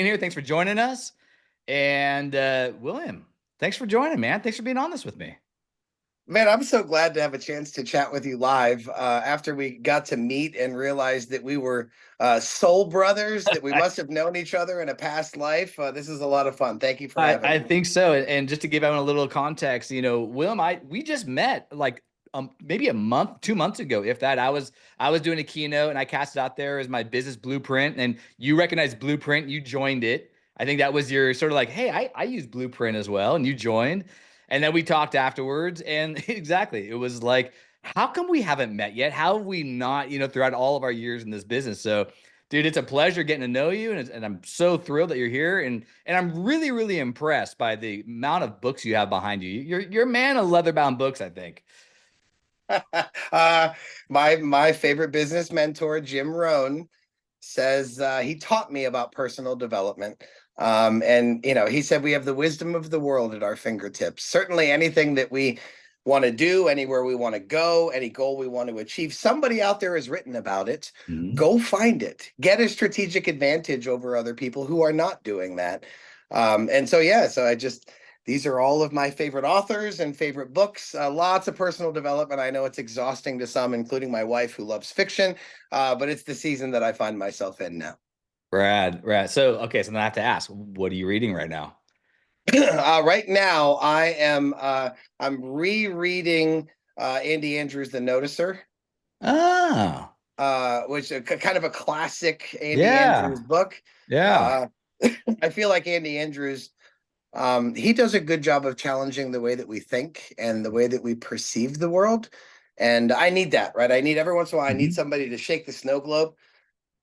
here. Thanks for joining us. And William, thanks for joining, man. Thanks for being on this with me. Man, I'm so glad to have a chance to chat with you live after we got to meet and realized that we were soul brothers, that we must have known each other in a past life. This is a lot of fun. Thank you for having I me. think so. And just to give everyone a little context, William, we just met like maybe a month, 2 months ago, if that. I was doing a keynote and I cast it out there as my business blueprint, and you recognized Blueprint, you joined it. I think that was your sort of like, hey, I use Blueprint as well, and you joined. And then we talked afterwards, and exactly, it was like, how come we haven't met yet? How have we not, throughout all of our years in this business? So, dude, it's a pleasure getting to know you, and I'm so thrilled that you're here, and I'm really, really impressed by the amount of books you have behind you. You're a man of leather-bound books, I think. uh, my favorite business mentor, Jim Rohn, says he taught me about personal development. And he said we have the wisdom of the world at our fingertips. Certainly anything that we want to do, anywhere we want to go, any goal we want to achieve, somebody out there has written about it. Mhm. Go find it. Get a strategic advantage over other people who are not doing that. And so, yeah, so these are all of my favorite authors and favorite books. Lots of personal development. I know it's exhausting to some, including my wife who loves fiction, but it's the season that I find myself in now. Rad. So, okay, so then I have to ask, what are you reading right now? Right now, I'm rereading Andy Andrews' The Noticer, Oh, which is kind of a classic Andy yeah, Andrews book. yeah. Uh, I feel like Andy Andrews, he does a good job of challenging the way that we think and the way that we perceive the world. And I need that, right? I need every once in a while, I need Mhm. somebody to shake the snow globe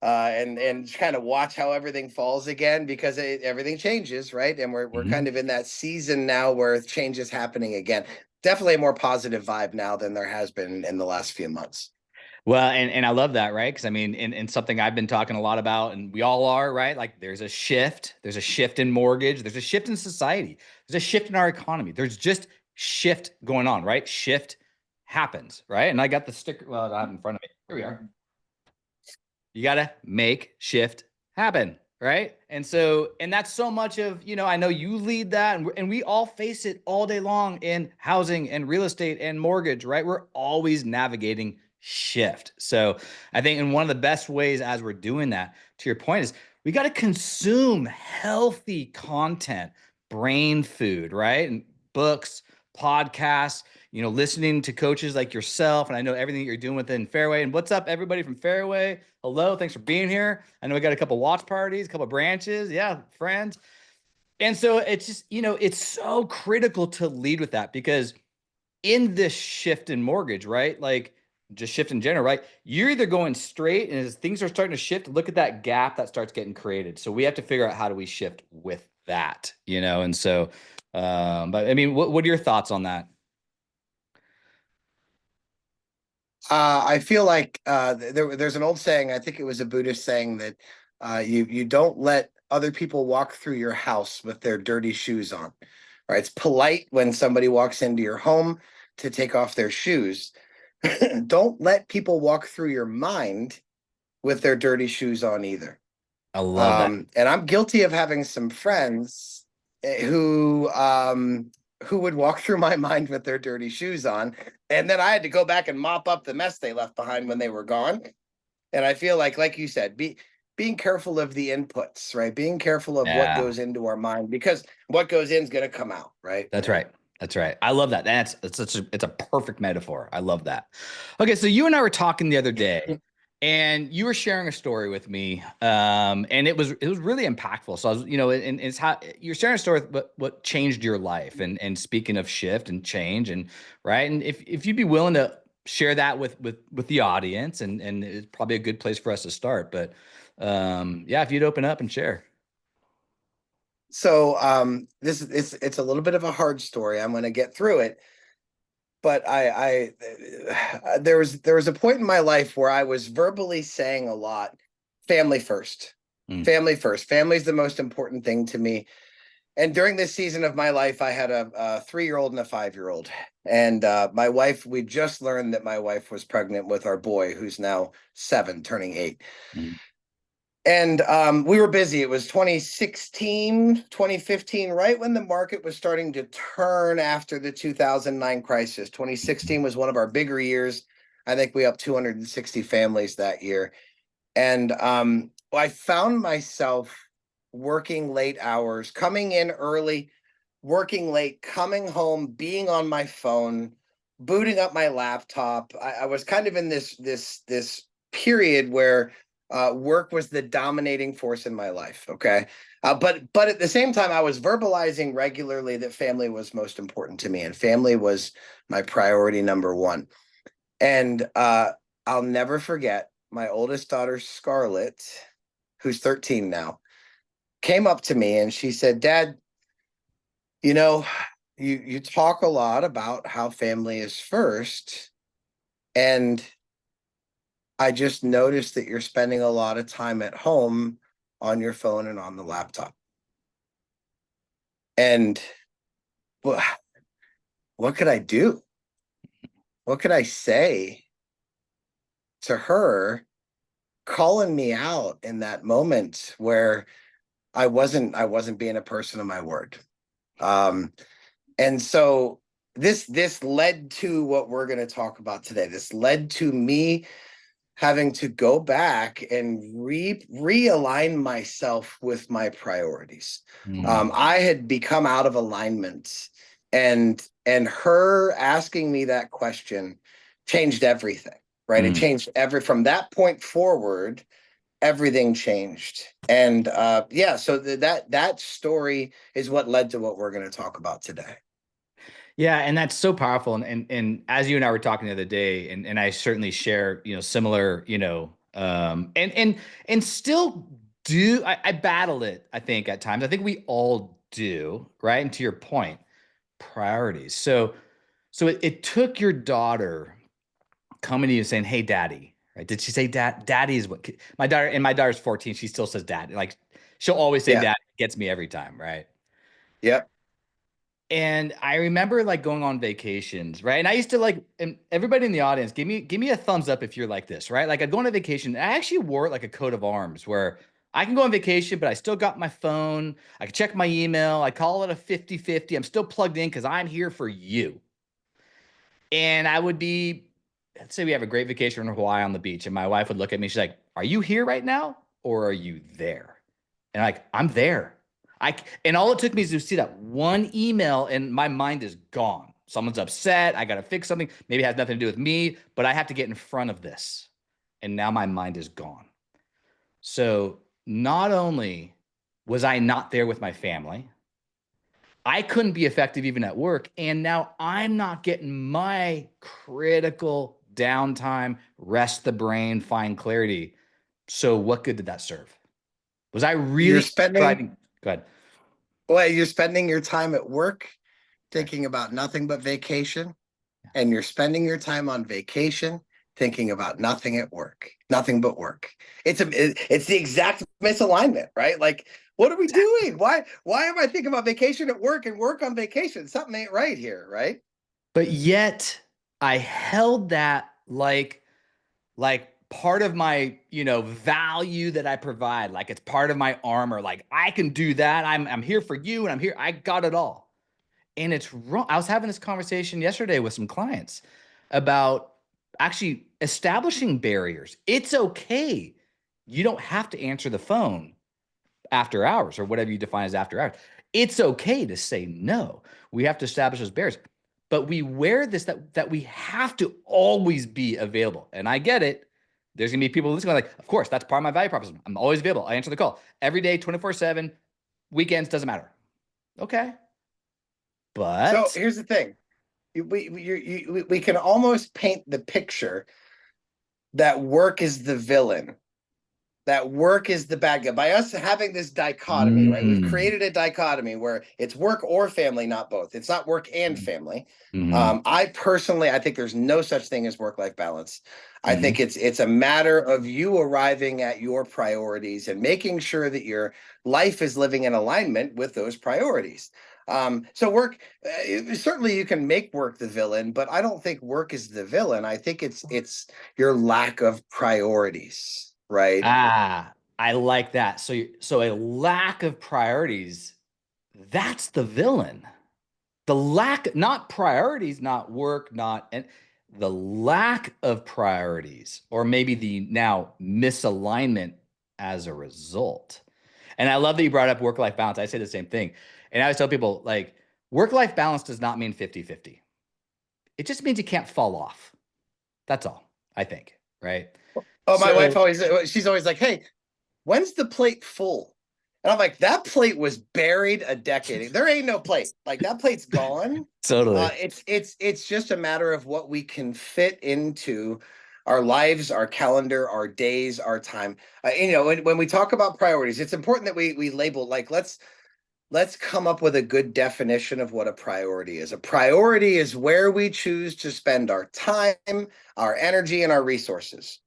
and kind of watch how everything falls again because everything changes, right? And we're Mhm. kind of in that season now where change is happening again. Definitely a more positive vibe now than there has been in the last few months. Well, and I love that, right? Because I mean, and something I've been talking a lot about, and we all are, right? Like there's a shift in mortgage, there's a shift in society, there's a shift in our economy. There's just shift going on, right? Shift happens, right? And I got the sticker, well, I have in front of me. Here we are. You got to make shift happen, right? And so, and that's so much of, I know you lead that, and we all face it all day long in housing and real estate and mortgage, right? We're always navigating shift. So I think, and one of the best ways as we're doing that, to your point, is we got to consume healthy content, brain food, right? And books, podcasts, listening to coaches like yourself. And I know everything that you're doing within Fairway. And what's up, everybody from Fairway? Hello, thanks for being here. I know we got a couple watch parties, a couple branches. Yeah, friends. And so it's just, it's so critical to lead with that, because in this shift in mortgage, right? Like just shift in general, right? You're either going straight, and as things are starting to shift, look at that gap that starts getting created. So we have to figure out how do we shift with that, And so, but I mean, what are your thoughts on that? I feel like there's an old saying. I think it was a Buddhist saying that you don't let other people walk through your house with their dirty shoes on. Right? It's polite when somebody walks into your home to take off their shoes. Don't let people walk through your mind with their dirty shoes on either. I love that. And I'm guilty of having some friends who would walk through my mind with their dirty shoes on, and then I had to go back and mop up the mess they left behind when they were gone. And I feel like you said, being careful of the inputs, right? Being careful of what Yeah. goes into our mind, because what goes in is going to come out, right? That's right. That's right. I love that. It's a perfect metaphor. I love that. Okay, so you and I were talking the other day, and you were sharing a story with me, and it was really impactful. So I was, and it's how you're sharing a story of what changed your life, and speaking of shift and change, and right, and if you'd be willing to share that with the audience, and it's probably a good place for us to start. But yeah, if you'd open up and share. So this is it's a little bit of a hard story. I'm going to get through it, but there was a point in my life where I was verbally saying a lot, family first, Mm. family first. Family's the most important thing to me. And during this season of my life, I had a 3-year-old and a 5-year-old. And my wife, we just learned that my wife was pregnant with our boy, who's now 7, turning 8. Mm. And we were busy. It was 2016, 2015, right when the market was starting to turn after the 2009 crisis. 2016 was one of our bigger years. I think we up 260 families that year. And I found myself working late hours, coming in early, working late, coming home, being on my phone, booting up my laptop. I was kind of in this period where work was the dominating force in my life. Okay, but at the same time, I was verbalizing regularly that family was most important to me, and family was my priority number one. And I'll never forget my oldest daughter, Scarlett, who's 13 now, came up to me and she said, "Dad, you know, you talk a lot about how family is first, and I just noticed that you're spending a lot of time at home on your phone and on the laptop." And wha- what could I do? What could I say to her, calling me out in that moment where I wasn't being a person of my word. Um, and so this led to what we're going to talk about today. This led to me having to go back and realign myself with my priorities. Mm, I had become out of alignment, and her asking me that question changed everything. Right, it mm. changed from that point forward. Everything changed, and yeah, so that story is what led to what we're going to talk about today. Yeah, and that's so powerful. And as you and I were talking the other day, and I certainly share, similar, and still do I battle it, I think, at times. I think we all do, right? And to your point, priorities. So it took your daughter coming to you and saying, "Hey, daddy," right? Did she say daddy is what my daughter, and my daughter's 14, she still says dad. Like she'll always say Yeah. dad, gets me every time, right? Yep. And I remember like going on vacations, right? And I used to like, and everybody in the audience, give me a thumbs up if you're like this, right? Like I'd go on a vacation. And I actually wore it like a coat of arms where I can go on vacation, but I still got my phone. I can check my email. I call it a 50-50. I'm still plugged in because I'm here for you. And I would be, let's say we have a great vacation in Hawaii on the beach, and my wife would look at me. She's like, "Are you here right now, or are you there?" And I'm like, "I'm there." And all it took me is to see that one email, and my mind is gone. Someone's upset. I got to fix something. Maybe it has nothing to do with me, but I have to get in front of this. And now my mind is gone. So not only was I not there with my family, I couldn't be effective even at work. And now I'm not getting my critical downtime, rest the brain, find clarity. So what good did that serve? Was I You're really spending providing? Go ahead. well, you're spending your time at work thinking about nothing but vacation, and you're spending your time on vacation thinking about nothing at work, nothing but work. It's the exact misalignment, right? Like, what are we doing? Why am I thinking about vacation at work and work on vacation? Something ain't right here, right? But yet I held that like part of my, value that I provide, like it's part of my armor. Like I can do that. I'm here for you and I'm here. I got it all. And it's wrong. I was having this conversation yesterday with some clients about actually establishing barriers. It's okay. You don't have to answer the phone after hours or whatever you define as after hours. It's okay to say no. We have to establish those barriers. But we wear this that we have to always be available. And I get it. There's gonna be people listening like, of course, that's part of my value proposition. I'm always available. I answer the call every day, 24/7, weekends, doesn't matter. Okay. So But here's the thing: we can almost paint the picture that work is the villain, that work is the bad guy by us having this dichotomy, right? We've mm, created a dichotomy where it's work or family, not both. It's not work and family. mm, I think there's no such thing as work-life balance. I think mm, it's a matter of you arriving at your priorities and making sure that your life is living in alignment with those priorities. So work, certainly you can make work the villain, but I don't think work is the villain. I think it's your lack of priorities, right? ah. I like that. So a lack of priorities, that's the villain. The lack, not priorities, not work, not and the lack of priorities, or maybe the now misalignment as a result. And I love that you brought up work-life balance. I say the same thing. And I always tell people like work-life balance does not mean 50-50. It just means you can't fall off. That's all, I think. Right. Oh, my wife So always, she's always like, "Hey, when's the plate full?" And I'm like, "That plate was buried a decade. There ain't no plate. Like that plate's gone." totally. It's just a matter of what we can fit into our lives, our calendar, our days, our time. When we talk about priorities, it's important that we label, like, let's come up with a good definition of what a priority is. A priority is where we choose to spend our time, our energy, and our resources.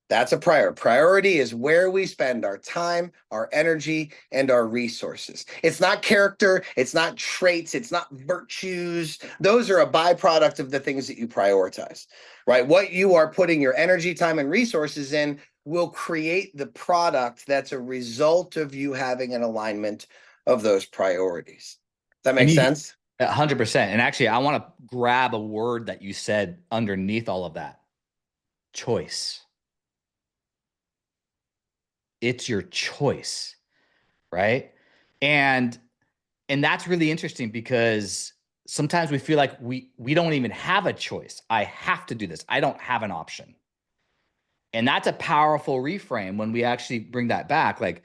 That's a priority is where we spend our time, our energy, and our resources. It's not character, it's not traits, it's not virtues. Those are a byproduct of the things that you prioritize, right? What you are putting your energy, time, and resources in will create the product that's a result of you having an alignment of those priorities. Does that And make you sense? 100%. And actually, I want to grab a word that you said underneath all of that. Choice. It's your choice, right? And and that's really interesting because sometimes we feel like we don't even have a choice. I have to do this. I don't have an option. And that's a powerful reframe when we actually bring that back. Like,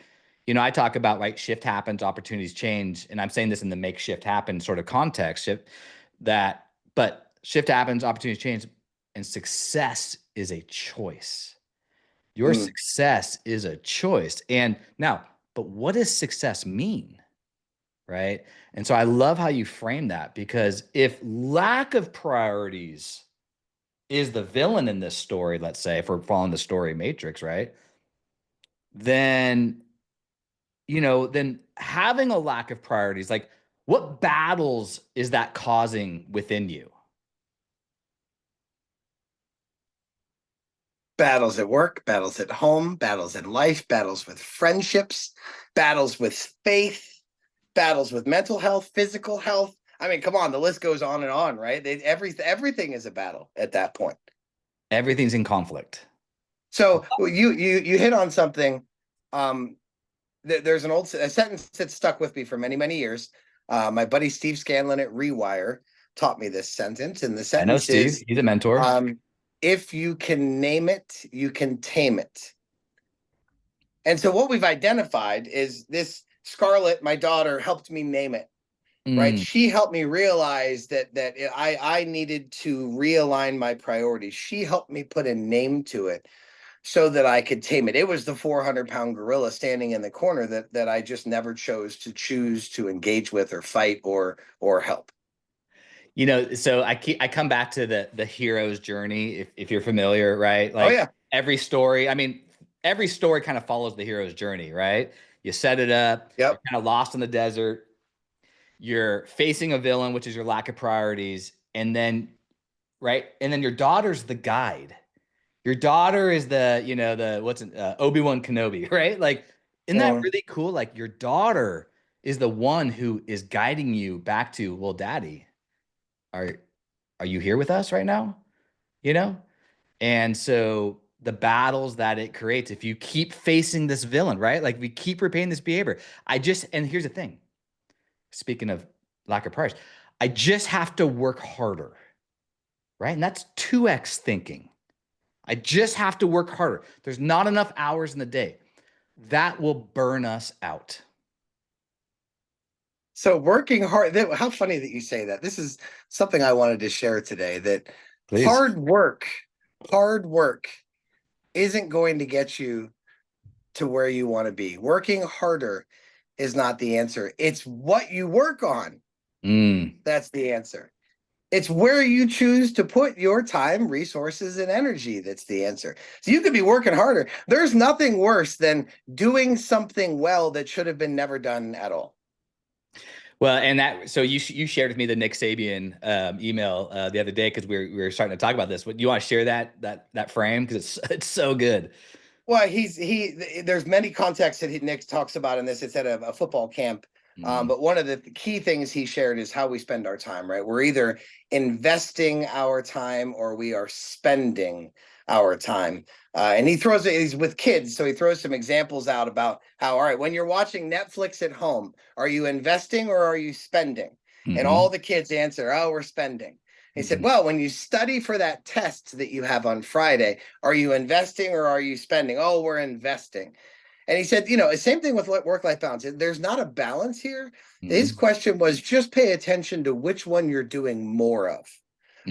I talk about, right, shift happens, opportunities change. And I'm saying this in the make shift happen sort of context, but shift happens, opportunities change, and success is a choice. Your Mm. success is a choice. And now, but what does success mean? Right. And so I love how you frame that, because if lack of priorities is the villain in this story, let's say, if we're following the story matrix, right? Then, then having a lack of priorities, like what battles is that causing within you? Battles at work, battles at home, battles in life, battles with friendships, battles with faith, battles with mental health, physical health. I mean, come on, the list goes on and on, right? Everything is a battle at that point. Everything's in conflict. So you hit on something. Um, there's a sentence that stuck with me for many, many years. My buddy Steve Scanlon at Rewire taught me this sentence, and the I know sentence Steve, is, he's a mentor. if you can name it, you can tame it. And so what we've identified is this. Scarlett, my daughter, helped me name it. Right, Mm. she helped me realize that I needed to realign my priorities. She helped me put a name to it so that I could tame it. It was the 400-pound gorilla standing in the corner that I just never choose to engage with or fight or help. So I come back to the hero's journey, if you're familiar, right? Oh Like yeah. every story, I mean, every story kind of follows the hero's journey, right? You set it up, you're Yep. kind of lost in the desert, you're facing a villain, which is your lack of priorities, and then right, and then your daughter's the guide. Your daughter is the what's it, Obi-Wan Kenobi, right? Like, isn't that Mm. really cool? Like your daughter is the one who is guiding you back to, well, daddy, are are you here with us right now? You know? And so the battles that it creates, if you keep facing this villain, right? Like we keep repeating this behavior. And here's the thing. Speaking of lack of priors, I just have to work harder, right? And that's 2x thinking. I just have to work harder. There's not enough hours in the day. That will burn us out. So working hard. How funny that you say that. This is something I wanted to share today. That Please. hard work, hard work isn't going to get you to where you want to be. Working harder is not the answer. It's what you work on. Mm. That's the answer. It's where you choose to put your time, resources, and energy. That's the answer. So you could be working harder. There's nothing worse than doing something well that should have been never done at all. Well, and so you shared with me the Nick Sabian email the other day because we were starting to talk about this. But you want to share that frame because it's so good. Well, there's many contexts that Nick talks about in this. It's at a football camp. Mhm. But one of the key things he shared is how we spend our time, right? We're either investing our time or we are spending our time. And he's with kids. So he throws some examples out about how, all right, when you're watching Netflix at home, are you investing or are you spending? And all Mhm. the kids answer, oh, we're spending. He said, Mhm. well, when you study for that test that you have on Friday, are you investing or are you spending? Oh, we're investing. And he said, same thing with work-life balance. There's not a balance here. His Mhm. question was just pay attention to which one you're doing more of.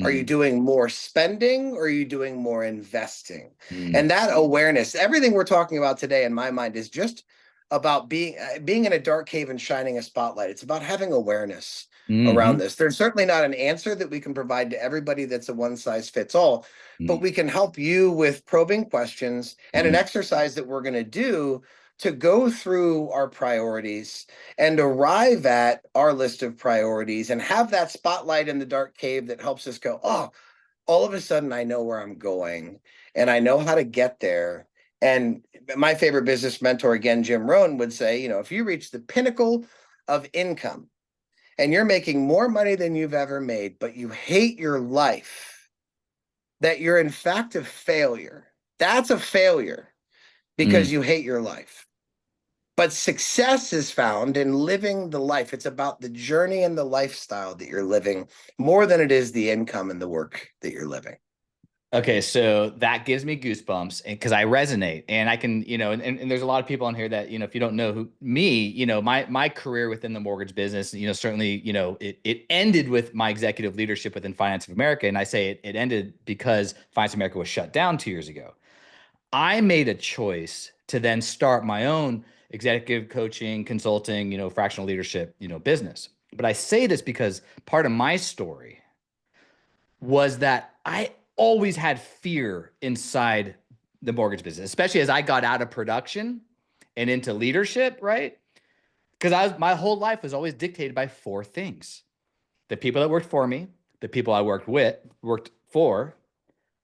Are you Mhm. doing more spending or are you doing more investing? Mhm. And that awareness, everything we're talking about today in my mind is just about being in a dark cave and shining a spotlight. It's about having awareness around Mhm. this. There's certainly not an answer that we can provide to everybody that's a one size fits all, but Mhm. we can help you with probing questions and an Mhm. exercise that we're going to do to go through our priorities and arrive at our list of priorities and have that spotlight in the dark cave that helps us go, oh, all of a sudden I know where I'm going and I know how to get there. And my favorite business mentor, again, Jim Rohn, would say, if you reach the pinnacle of income and you're making more money than you've ever made, but you hate your life, that you're in fact a failure. That's a failure because Mhm. you hate your life. But success is found in living the life. It's about the journey and the lifestyle that you're living more than it is the income and the work that you're living. Okay, so that gives me goosebumps and because I resonate and I can, and there's a lot of people on here that, if you don't know who me, my career within the mortgage business, certainly, it ended with my executive leadership within Finance of America. And I say it ended because Finance of America was shut down 2 years ago. I made a choice to then start my own executive coaching, consulting, fractional leadership, business. But I say this because part of my story was that I always had fear inside the mortgage business, especially as I got out of production and into leadership, right? Because my whole life was always dictated by four things: the people that worked for me, the people I worked for,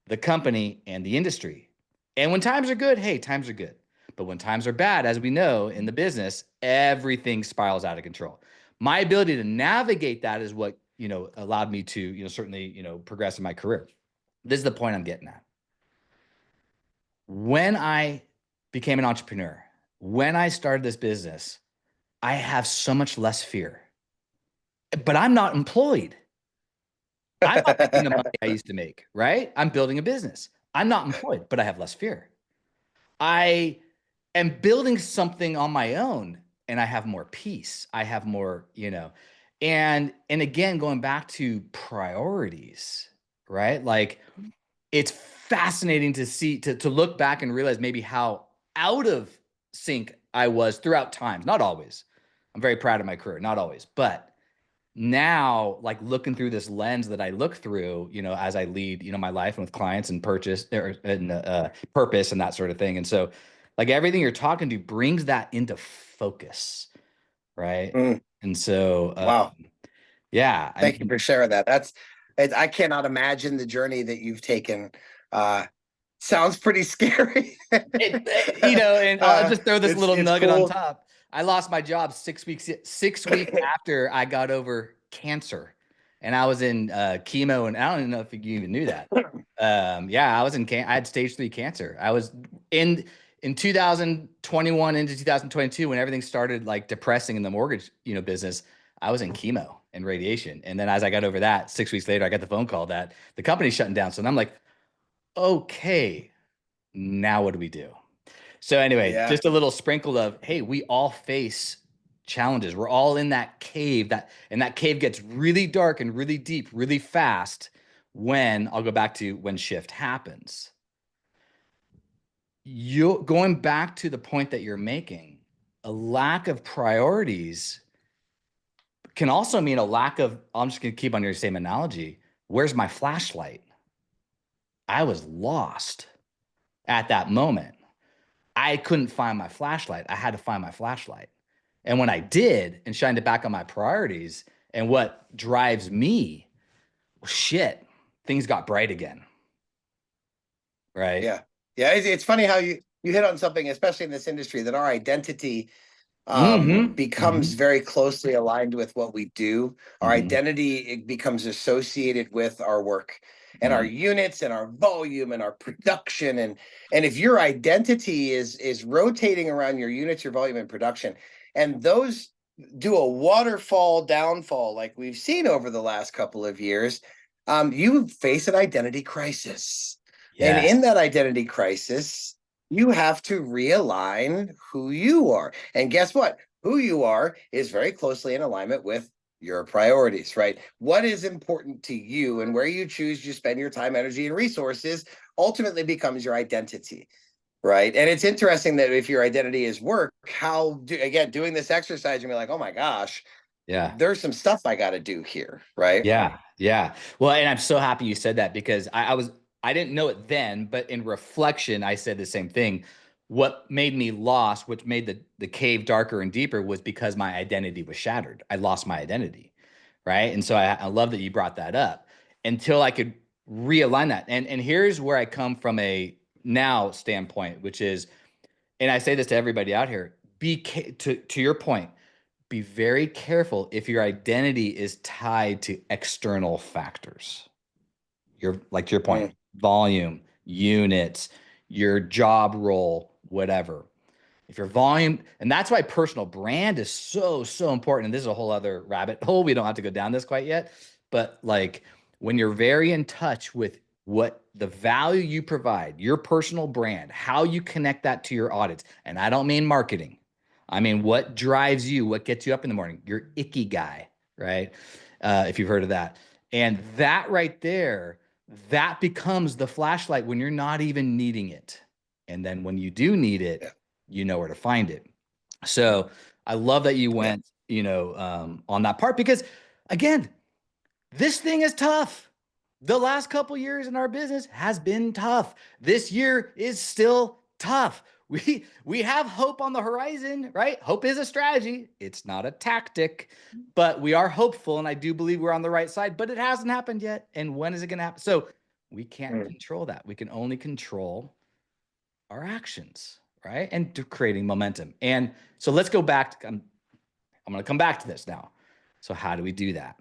the company, and the industry. And when times are good, hey, times are good. But when times are bad, as we know in the business, everything spirals out of control. My ability to navigate that is what, allowed me to, certainly, progress in my career. This is the point I'm getting at. When I became an entrepreneur, when I started this business, I have so much less fear. But I'm not employed. I'm not making the money I used to make, right? I'm building a business. I'm not employed, but I have less fear. I am building something on my own and I have more peace. I have more, and again, going back to priorities, right? Like it's fascinating to see, to look back and realize maybe how out of sync I was throughout times. Not always. I'm very proud of my career, not always, but now like looking through this lens that I look through, as I lead, my life and with clients and purpose and that sort of thing. And so like everything you're talking to brings that into focus. Right. Mm, And so, wow. yeah, I Thank you mean, for sharing that. I cannot imagine the journey that you've taken. Uh, Sounds pretty scary. and I'll just throw this little It's nugget on cool. top. I lost my job 6 weeks after I got over cancer, and I was in chemo, and I don't even know if you even knew that. Yeah, I was I had stage 3 cancer. I was in 2021 into 2022 when everything started like depressing in the mortgage, business. I was in chemo and radiation, and then as I got over that, 6 weeks later, I got the phone call that the company's shutting down. So then I'm like, okay, now what do we do? So anyway, Yeah. just a little sprinkle of, hey, we all face challenges. We're all in that cave and that cave gets really dark and really deep, really fast when I'll go back to when shift happens. You going back to the point that you're making, a lack of priorities can also mean a lack of, I'm just going to keep on your same analogy. Where's my flashlight? I was lost at that moment. I couldn't find my flashlight. I had to find my flashlight. And when I did and shined it back on my priorities and what drives me, well, shit, things got bright again. Right. Yeah. Yeah. It's funny how you hit on something, especially in this industry, that our identity becomes Hmm. very closely aligned with what we do. Our Hmm. identity, it becomes associated with our work and our Hmm. units and our volume and our production. And if your identity is rotating around your units, your volume and production, and those do a waterfall downfall like we've seen over the last couple of years, you face an identity crisis. And Yes. in that identity crisis, you have to realign who you are. And guess what? Who you are is very closely in alignment with your priorities, right? What is important to you and where you choose to spend your time, energy, and resources ultimately becomes your identity, right? And it's interesting that if your identity is work, again, doing this exercise, you're like, oh my gosh, Yeah. there's some stuff I got to do here, right? Yeah, yeah. Well, and I'm so happy you said that because I didn't know it then, but in reflection, I said the same thing. What made me lost, which made the cave darker and deeper, was because my identity was shattered. I lost my identity, right? And so I love that you brought that up until I could realign that. And here's where I come from a now standpoint, which is, and I say this to everybody out here, to your point, be very careful if your identity is tied to external factors. Your, like to your point, Mm, volume, units, your job role, whatever. If your volume, and that's why personal brand is so, so important. And this is a whole other rabbit hole. We don't have to go down this quite yet. But like when you're very in touch with what the value you provide, your personal brand, how you connect that to your audits. And I don't mean marketing. I mean, what drives you, what gets you up in the morning, your icky guy, right? If you've heard of that. And that right there, that becomes the flashlight when you're not even needing it. And then when you do need it, yeah, you know where to find it. So I love that you yeah. went, on that part because again, this thing is tough. The last couple years in our business has been tough. This year is still tough. We have hope on the horizon, right? Hope is a strategy. It's not a tactic, but we are hopeful and I do believe we're on the right side, but it hasn't happened yet. And when is it going to happen? So we can't Mm. control that. We can only control our actions, right? And creating momentum. And so let's go back. I'm going to come back to this now. So, how do we do that?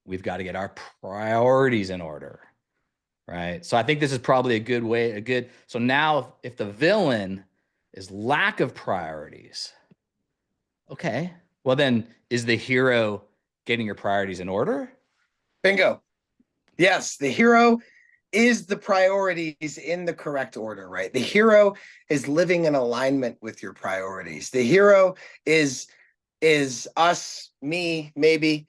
We've got to get our priorities in order, right? So, I think this is probably a good way, so now if the villain is lack of priorities, okay, well, then is the hero getting your priorities in order? Bingo. Yes, the hero is the priorities in the correct order, right? The hero is living in alignment with your priorities. The hero is us, me, maybe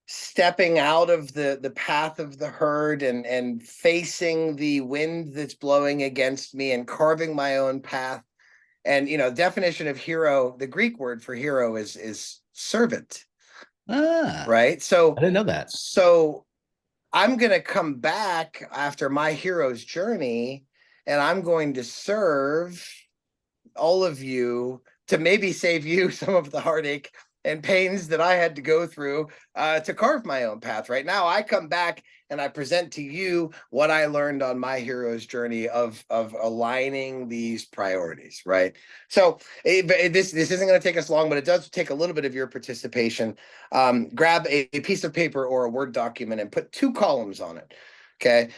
stepping out of the path of the herd and facing the wind that's blowing against me and carving my own path. And definition of hero, the Greek word for hero is servant, Ah, right? I So didn't know that. so I'm going to come back after my hero's journey and I'm going to serve all of you to maybe save you some of the heartache and pains that I had to go through to carve my own path. Right now, I come back and I present to you what I learned on my hero's journey of aligning these priorities. Right. So this isn't going to take us long, but it does take a little bit of your participation. Grab a piece of paper or a Word document and put 2 columns on it. Okay.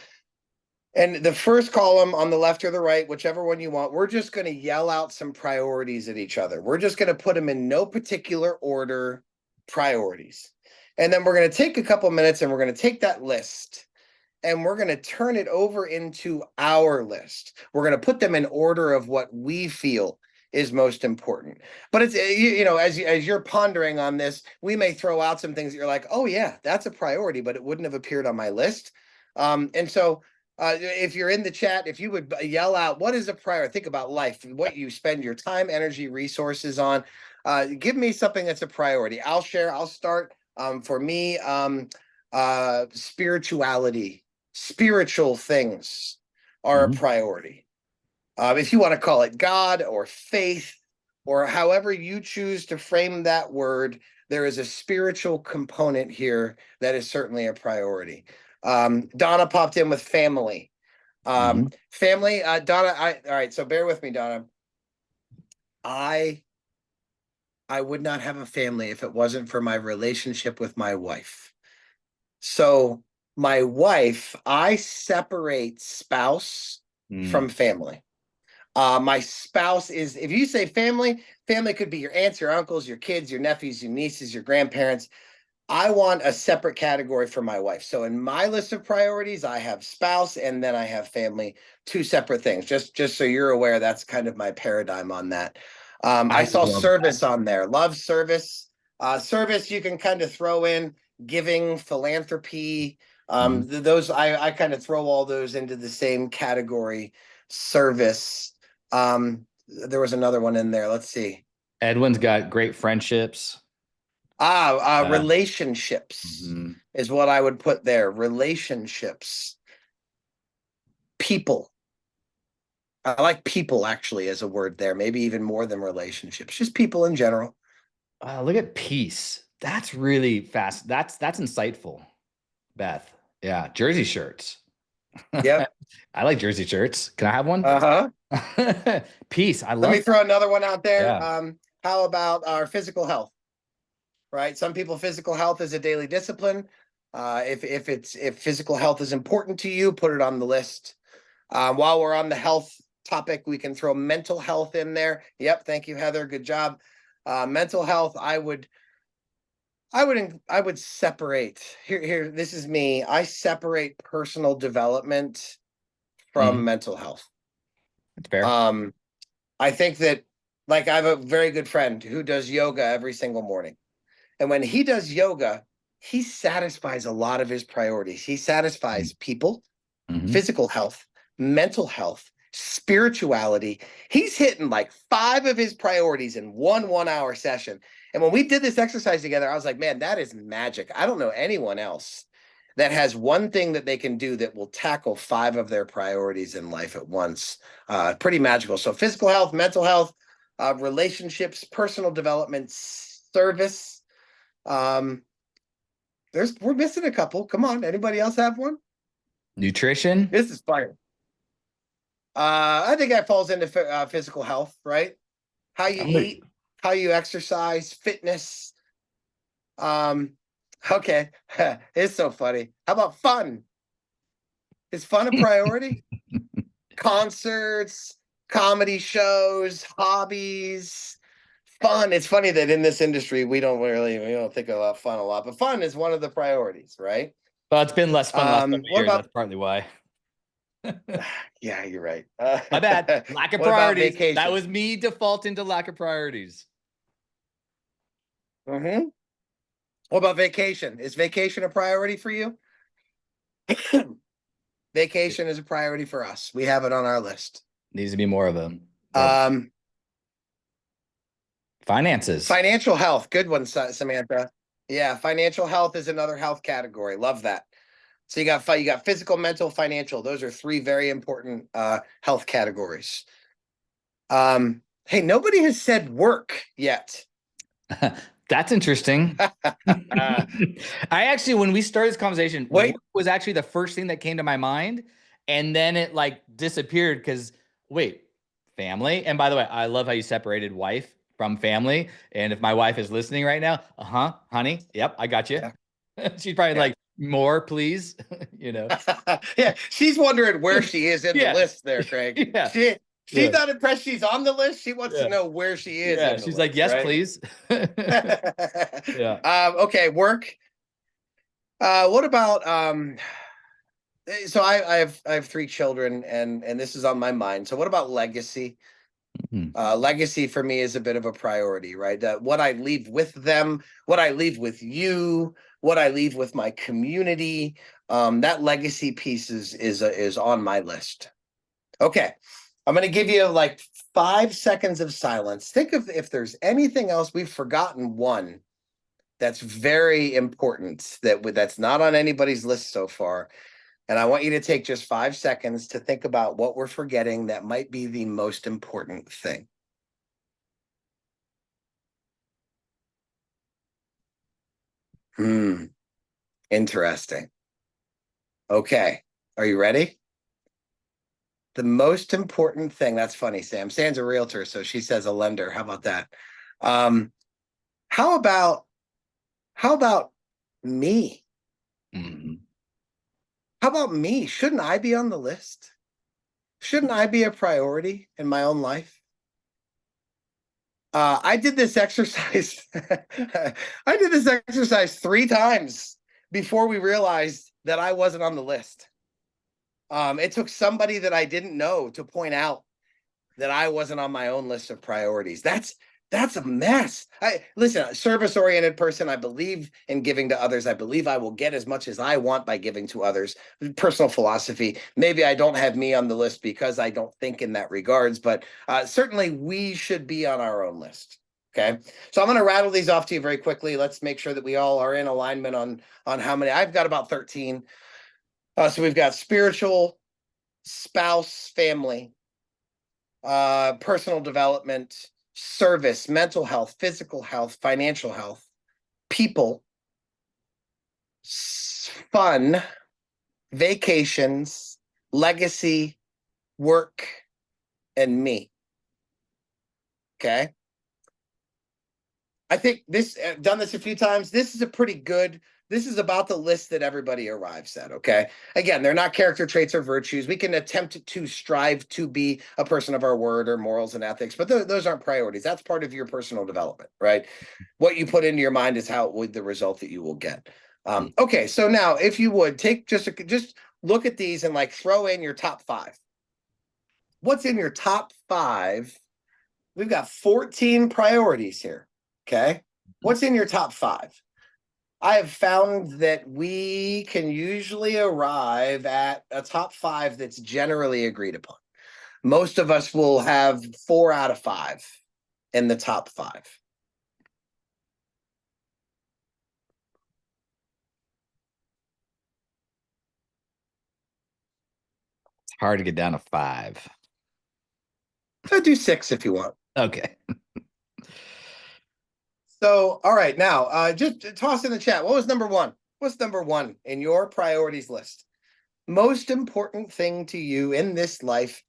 And the first column on the left or the right, whichever one you want, we're just going to yell out some priorities at each other. We're just going to put them in no particular order, priorities. And then we're going to take a couple minutes and we're going to take that list and we're going to turn it over into our list. We're going to put them in order of what we feel is most important. But it's, as you're pondering on this, we may throw out some things that you're like, oh yeah, that's a priority, but it wouldn't have appeared on my list. And so if you're in the chat, if you would yell out, what is a priority? Think about life, what you spend your time, energy, resources on. Give me something that's a priority. I'll share. I'll start. For me, spirituality, spiritual things are a Mhm. priority. If you want to call it God or faith or however you choose to frame that word, there is a spiritual component here that is certainly a priority. Donna popped in with family. Mhm. Family, Donna, all right, so bear with me, Donna. I would not have a family if it wasn't for my relationship with my wife. So my wife, I separate spouse Mm. from family. My spouse is, if you say family, family could be your aunts, your uncles, your kids, your nephews, your nieces, your grandparents. I want a separate category for my wife. So in my list of priorities, I have spouse and then I have family, two separate things. Just so you're aware, that's kind of my paradigm on that. I I saw love that. service on there. Love service. Service you can kind of throw in giving, philanthropy. Mhm. Those I kind of throw all those into the same category. Service. There was another one in there. Let's see. Edwin's got great friendships. Relationships Mhm. is what I would put there. Relationships, people. I like people actually as a word there, maybe even more than relationships, just people in general. Look at peace. That's really fast. That's insightful, Beth. Yeah, jersey shirts. Yep. I like jersey shirts. Can I have one? Uh-huh. Peace. I Let me love that. throw another one out there. Yeah. How about our physical health? Right? Some people physical health is a daily discipline. If physical health is important to you, put it on the list. While we're on the health topic, we can throw mental health in there. Yep, thank you, Heather. Good job. Mental health, I would separate here. This is me. I separate personal development from Mhm. mental health. That's fair. Um, I think that like I have a very good friend who does yoga every single morning. And when he does yoga, he satisfies a lot of his priorities. He satisfies people, Mm-hmm. physical health, mental health, spirituality. He's hitting like 5 of his priorities in 1 hour session. And when we did this exercise together, I was like, man, that is magic. I don't know anyone else that has one thing that they can do that will tackle 5 of their priorities in life at once. Pretty magical. So physical health, mental health, relationships, personal development, service. Um, we're missing a couple. Come on, anybody else have one? Nutrition. This is fire. I think that falls into physical health, right? How you I'm gonna, eat, how you exercise, fitness. Um, okay, it's so funny. How about fun? Is fun a priority? Concerts, comedy shows, hobbies, fun. It's funny that in this industry we don't think about fun a lot, but fun is one of the priorities, right? well, it's been less fun the last couple of What years. about? That's partly why. Yeah, you're right. My bad. Lack of What about priorities. That vacation? was me defaulting to lack of priorities. Hmm. What about vacation? Is vacation a priority for you? It Vacation is a priority for us. We have it on our list. needs to be more of them. Um, Finances. Financial health. Good one, Samantha. Yeah, financial health is another health category. Love that. So you got physical, mental, financial. Those are 3 very important health categories. Hey, nobody has said work yet. That's interesting. uh, I actually, when we started this conversation, wait, work was actually the first thing that came to my mind. And then it like disappeared because, wait, family. And by the way, I love how you separated wife from family. And if my wife is listening right now, honey, yep, I got you. yeah, She's probably yeah. like, more, please. You know? Yeah, she's wondering where she is in the Yeah. list there, Craig. Yeah. She's Yeah. not impressed she's on the list. She wants to Yeah. know where she is Yeah. in the She's like, list, yes, right? please. Yeah. Okay, work. What about so I have 3 children and this is on my mind. So what about legacy? Mhm. Legacy for me is a bit of a priority, right? What I leave with them, what I leave with you, what I leave with my community. That legacy piece is on my list. Okay, I'm going to give you like 5 seconds of silence. Think of if there's anything else we've forgotten. One that's very important that's not on anybody's list so far. And I want you to take just 5 seconds to think about what we're forgetting that might be the most important thing. Hmm. Interesting. Okay. Are you ready? The most important thing, that's funny, Sam. Sam's a realtor, so she says a lender. How about that? Um, how about how about me? Mhm. How about me? Shouldn't I be on the list? Shouldn't I be a priority in my own life? I did this exercise. I did this exercise 3 times before we realized that I wasn't on the list. It took somebody that I didn't know to point out that I wasn't on my own list of priorities. That's a mess. I listen, a service-oriented person. I believe in giving to others. I believe I will get as much as I want by giving to others. Personal philosophy. Maybe I don't have me on the list because I don't think in that regards, but certainly we should be on our own list. Okay. So I'm going to rattle these off to you very quickly. Let's make sure that we all are in alignment on how many. I've got about 13. So we've got spiritual, spouse, family, personal development, service, mental health, physical health, financial health, people, fun, vacations, legacy, work, and me. Okay. I think this, I've done this a few times. This is a pretty good, this is about the list that everybody arrives at. Okay. Again, they're not character traits or virtues. We can attempt to strive to be a person of our word or morals and ethics, but those aren't priorities. That's part of your personal development, right? What you put into your mind is how the result that you will get. Okay. So now if you would take just look at these and like throw in your top 5. What's in your top 5? We've got 14 priorities here. Okay. What's in your top 5? I have found that we can usually arrive at a top 5 that's generally agreed upon. Most of us will have 4 out of 5 in the top 5. It's hard to get down to 5. So do 6 if you want. Okay. So, all right, now just toss in the chat. What was number 1? What's number 1 in your priorities list? Most important thing to you in this life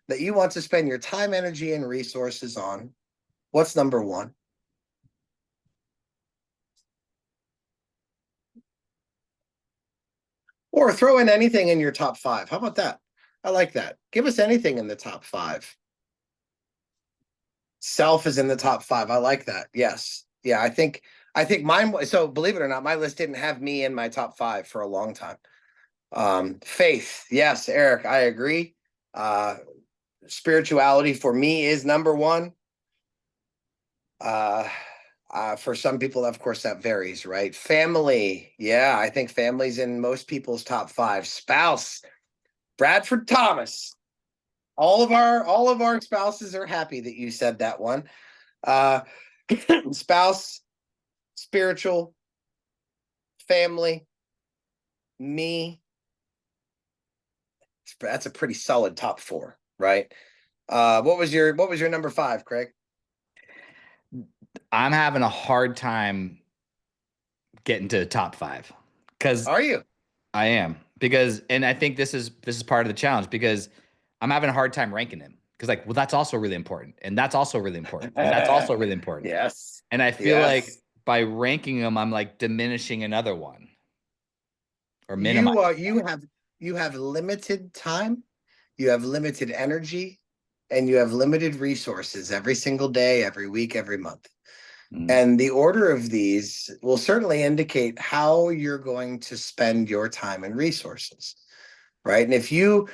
that you want to spend your time, energy, and resources on. What's number 1? Or throw in anything in your top 5. How about that? I like that. Give us anything in the top 5. Self is in the top 5. I like that. Yes. Yeah, I think mine, so believe it or not, my list didn't have me in my top 5 for a long time. Faith. Yes, Eric, I agree. Spirituality for me is number 1. For some people, of course, that varies, right? Family. Yeah, I think family's in most people's top 5. Spouse. Bradford Thomas. All of our spouses are happy that you said that one. Spouse, spiritual, family, me. That's a pretty solid top 4, right? What was your number 5, Craig? I'm having a hard time getting to the top 5 because Are you? I am, because, and I think this is part of the challenge, because I'm having a hard time ranking them, because like, well, that's also really important, and that's also really important, and that's also really important. Yes. And I feel like Yes. by ranking them, I'm like diminishing another one or You minimizing. you have limited time, you have limited energy, and you have limited resources every single day, every week, every month. Mm. And the order of these will certainly indicate how you're going to spend your time and resources, right? And if you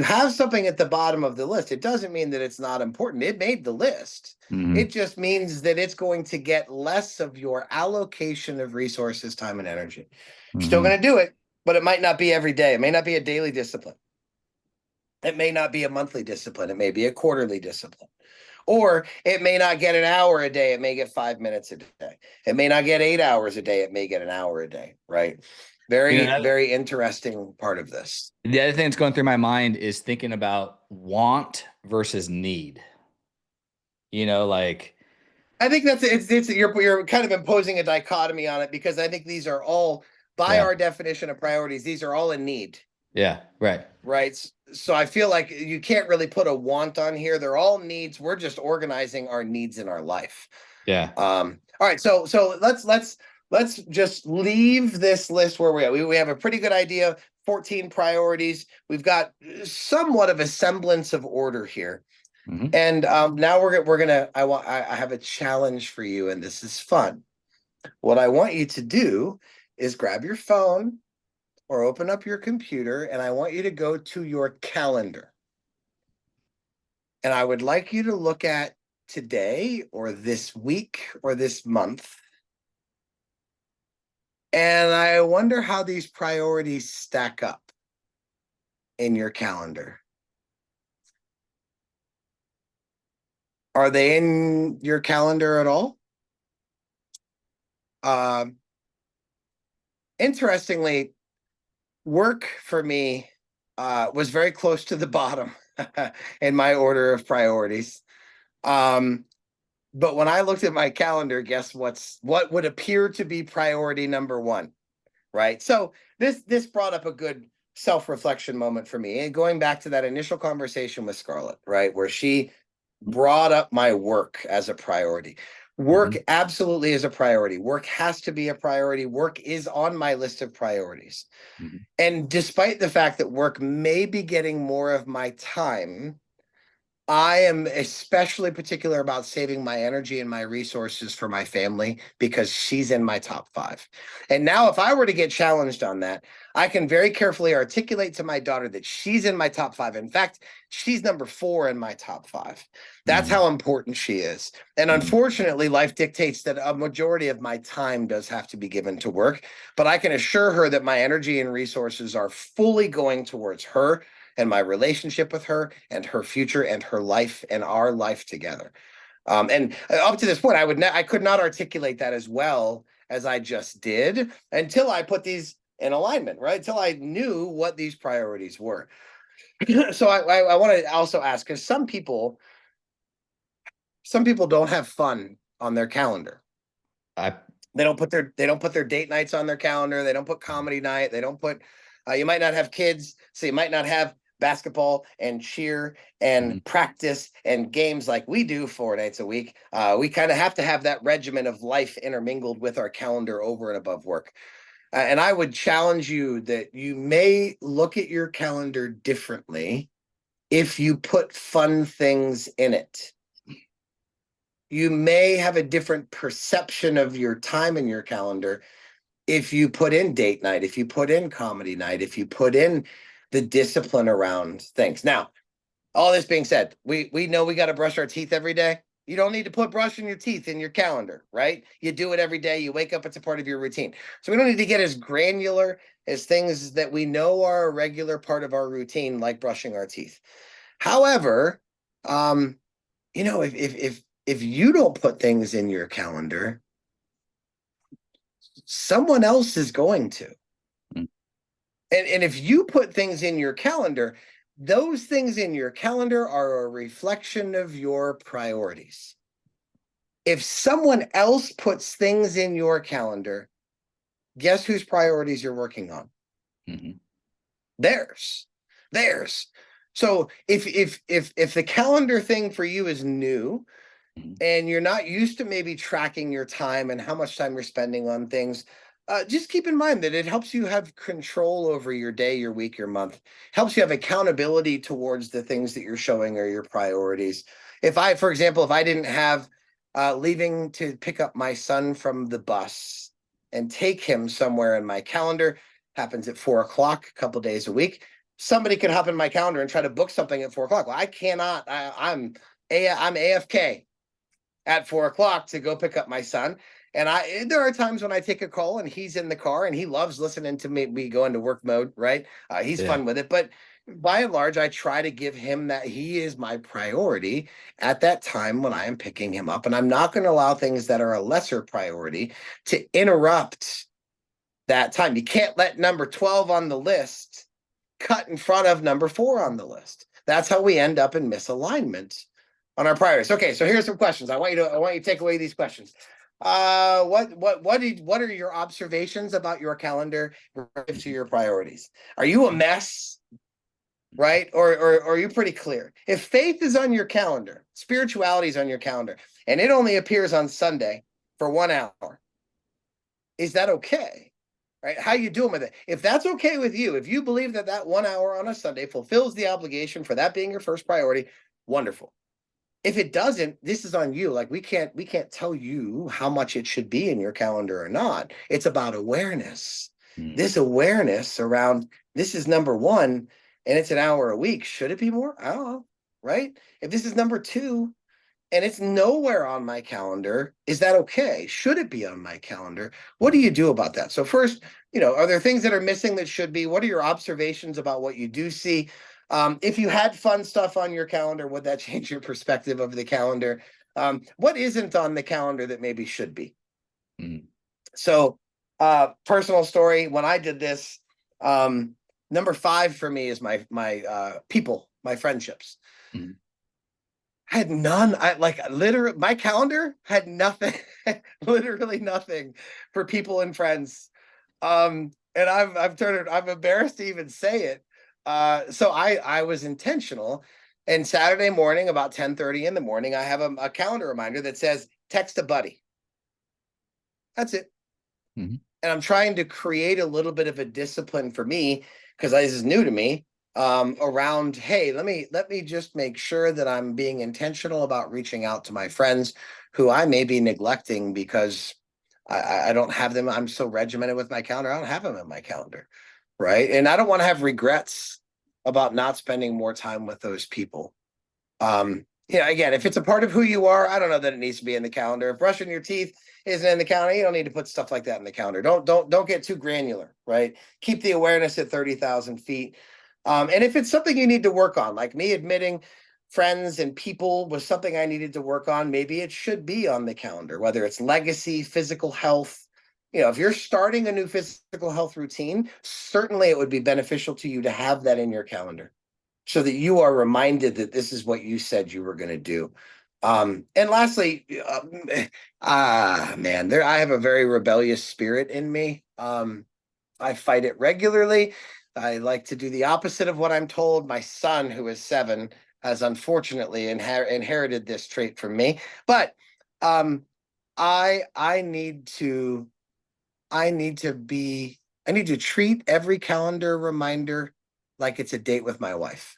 have something at the bottom of the list, it doesn't mean that it's not important. It made the list. Mhm. It just means that it's going to get less of your allocation of resources, time, and energy. You're still Mhm. going to do it, but it might not be every day. It may not be a daily discipline. It may not be a monthly discipline. It may be a quarterly discipline. Or it may not get an hour a day. It may get 5 minutes a day. It may not get 8 hours a day. It may get an hour a day, right? You know, Very, very interesting part of this. the other thing that's going through my mind is thinking about want versus need. Like, I think that's it's you're kind of imposing a dichotomy on it, because I think these are all, by yeah, our definition of priorities, these are all in need. Yeah. Right. right? So I feel like you can't really put a want on here. They're all needs. We're just organizing our needs in our life. Yeah. All right, so let's just leave this list where we are. We have a pretty good idea. 14 priorities. We've got somewhat of a semblance of order here. Mhm. And now we're gonna I have a challenge for you, and this is fun. What I want you to do is grab your phone or open up your computer, and I want you to go to your calendar. And I would like you to look at today or this week or this month. And I wonder how these priorities stack up in your calendar. Are they in your calendar at all? Um, Interestingly, work for me was very close to the bottom in my order of priorities. But when I looked at my calendar, guess what would appear to be priority number one, right? So this brought up a good self-reflection moment for me. And going back to that initial conversation with Scarlett, right, where she brought up my work as a priority. Work Mhm. absolutely is a priority. Work has to be a priority. Work is on my list of priorities. Mhm. And despite the fact that work may be getting more of my time, I am especially particular about saving my energy and my resources for my family because she's in my top 5. And now, if I were to get challenged on that, I can very carefully articulate to my daughter that she's in my top 5. In fact, she's number 4 in my top 5. That's Mhm. how important she is. And Mhm. unfortunately, life dictates that a majority of my time does have to be given to work. But I can assure her that my energy and resources are fully going towards her and my relationship with her and her future and her life and our life together. And up to this point, I could not articulate that as well as I just did until I put these in alignment, right? Until I knew what these priorities were. So I want to also ask, because some people don't have fun on their calendar. I They don't put their date nights on their calendar. They don't put comedy night. They don't put. You might not have kids, so you might not have basketball and cheer Mhm. and practice and games like we do 4 nights a week. We kind of have to have that regimen of life intermingled with our calendar over and above work. And I would challenge you that you may look at your calendar differently if you put fun things in it. You may have a different perception of your time in your calendar if you put in date night, if you put in comedy night, if you put in the discipline around things. Now, all this being said, we know we got to brush our teeth every day. You don't need to put brushing your teeth in your calendar, right? You do it every day. You wake up, it's a part of your routine. So we don't need to get as granular as things that we know are a regular part of our routine, like brushing our teeth. However, um, if you don't put things in your calendar, someone else is going to. Mhm. And if you put things in your calendar, those things in your calendar are a reflection of your priorities. If someone else puts things in your calendar, guess whose priorities you're working on? Mhm. Theirs. Theirs. So if the calendar thing for you is new, Mhm. and you're not used to maybe tracking your time and how much time you're spending on things, just keep in mind that it helps you have control over your day, your week, your month. Helps you have accountability towards the things that you're showing are your priorities. For example, if I didn't have leaving to pick up my son from the bus and take him somewhere in my calendar, happens at 4 o'clock, a couple days a week. Somebody could hop in my calendar and try to book something at 4 o'clock. Well, I cannot. I'm AFK at 4 o'clock to go pick up my son. And there are times when I take a call and he's in the car and he loves listening to me go into work mode, right? He's Yeah. fun with it. But by and large, I try to give him that he is my priority at that time when I am picking him up. And I'm not going to allow things that are a lesser priority to interrupt that time. You can't let number 12 on the list cut in front of number 4 on the list. That's how we end up in misalignment on our priorities. Okay, so here's some questions. I want you to take away these questions. what are your observations about your calendar relative to your priorities? Are you a mess? Right? Or are you pretty clear? If faith is on your calendar, spirituality is on your calendar, and it only appears on Sunday for 1 hour, is that okay? Right? How you doing with it? If that's okay with you, if you believe that that 1 hour on a Sunday fulfills the obligation for that being your first priority, wonderful. If it doesn't, this is on you. Like we can't tell you how much it should be in your calendar or not. It's about awareness. Mm. This awareness around this is number one, and it's an hour a week. Should it be more? I don't know. Right? If this is number two and it's nowhere on my calendar, is that okay? Should it be on my calendar? What do you do about that? So first, are there things that are missing that should be? What are your observations about what you do see? If you had fun stuff on your calendar, would that change your perspective of the calendar? What isn't on the calendar that maybe should be? Mm. So, personal story. When I did this, number 5 for me is my people, my friendships. Mm. I had none. I like literally my calendar had nothing, literally nothing for people and friends. And I'm embarrassed to even say it. So I was intentional. And Saturday morning, about 10:30 in the morning, I have a calendar reminder that says text a buddy. That's it. Mm-hmm. And I'm trying to create a little bit of a discipline for me because this is new to me, around, hey, let me just make sure that I'm being intentional about reaching out to my friends who I may be neglecting because I don't have them. I'm so regimented with my calendar. I don't have them in my calendar. Right. And I don't want to have regrets about not spending more time with those people. Again, if it's a part of who you are, I don't know that it needs to be in the calendar. If brushing your teeth isn't in the calendar, you don't need to put stuff like that in the calendar. Don't get too granular, right? Keep the awareness at 30,000 feet. And if it's something you need to work on, like me admitting friends and people was something I needed to work on, maybe it should be on the calendar, whether it's legacy, physical health. If you're starting a new physical health routine, certainly it would be beneficial to you to have that in your calendar so that you are reminded that this is what you said you were going to do. And lastly, man, I have a very rebellious spirit in me. I fight it regularly. I like to do the opposite of what I'm told. My son, who is 7, has unfortunately inherited this trait from me. But I need to treat every calendar reminder like it's a date with my wife.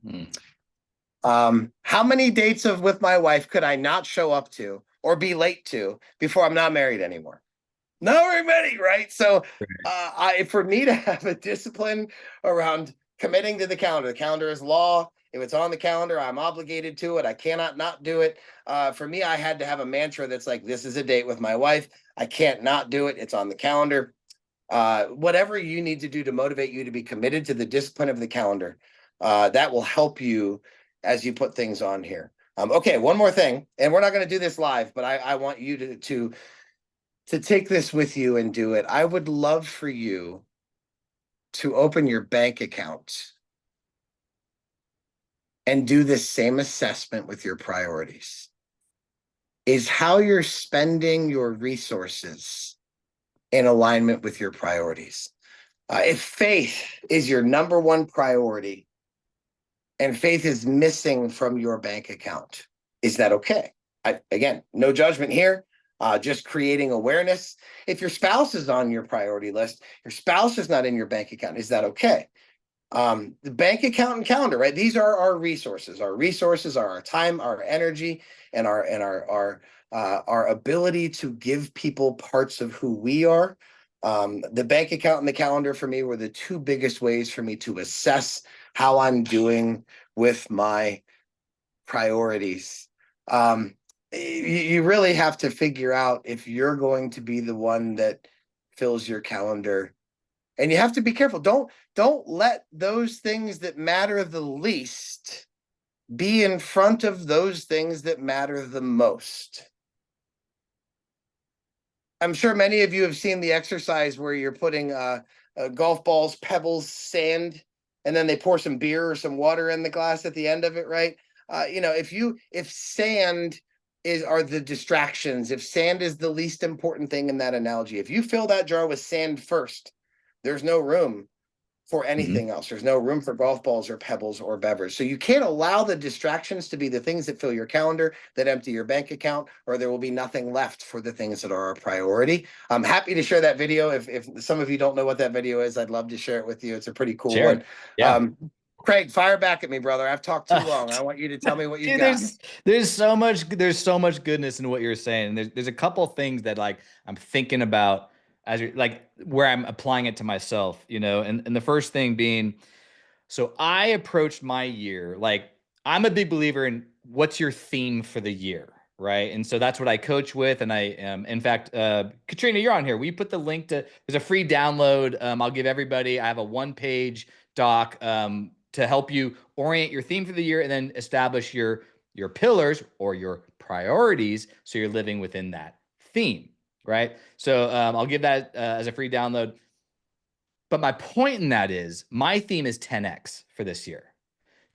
Mm. How many dates with my wife could I not show up to or be late to before I'm not married anymore? Not very many, right? So for me to have a discipline around committing to the calendar is law. If it's on the calendar, I'm obligated to it. I cannot not do it. For me, I had to have a mantra that's like, this is a date with my wife. I can't not do it. It's on the calendar. Whatever you need to do to motivate you to be committed to the discipline of the calendar, that will help you as you put things on here. Okay, one more thing, and we're not going to do this live, but I want you to take this with you and do it. I would love for you to open your bank account and do this same assessment with your priorities. Is how you're spending your resources in alignment with your priorities? If faith is your number one priority and faith is missing from your bank account, is that okay? Again, no judgment here. Just creating awareness. If your spouse is on your priority list, your spouse is not in your bank account, is that okay? The bank account and calendar, right? These are our resources. Our resources are our time, our energy, and our ability to give people parts of who we are. The bank account and the calendar for me were the 2 biggest ways for me to assess how I'm doing with my priorities. You really have to figure out if you're going to be the one that fills your calendar, and you have to be careful. Don't let those things that matter the least be in front of those things that matter the most. I'm sure many of you have seen the exercise where you're putting golf balls, pebbles, sand, and then they pour some beer or some water in the glass at the end of it, right? If sand are the distractions. If sand is the least important thing in that analogy, if you fill that jar with sand first, there's no room for Mhm. anything else. There's no room for golf balls or pebbles or beverage. So you can't allow the distractions to be the things that fill your calendar, that empty your bank account, or there will be nothing left for the things that are a priority. I'm happy to share that video. If some of you don't know what that video is, I'd love to share it with you. It's a pretty cool Share one. it. Yeah. Craig, fire back at me, brother. I've talked too long. I want you to tell me what you've Dude, got. there's so much goodness in what you're saying. And there's a couple of things that like I'm thinking about as you're like where I'm applying it to myself, you know, and the first thing being, so I approached my year like I'm a big believer in what's your theme for the year, right? And so that's what I coach with. And I am, in fact, Katrina, you're on here. We put the link to, there's a free download. I'll give everybody, I have a 1-page doc to help you orient your theme for the year and then establish your pillars or your priorities so you're living within that theme, right? So I'll give that as a free download. But my point in that is my theme is 10x for this year,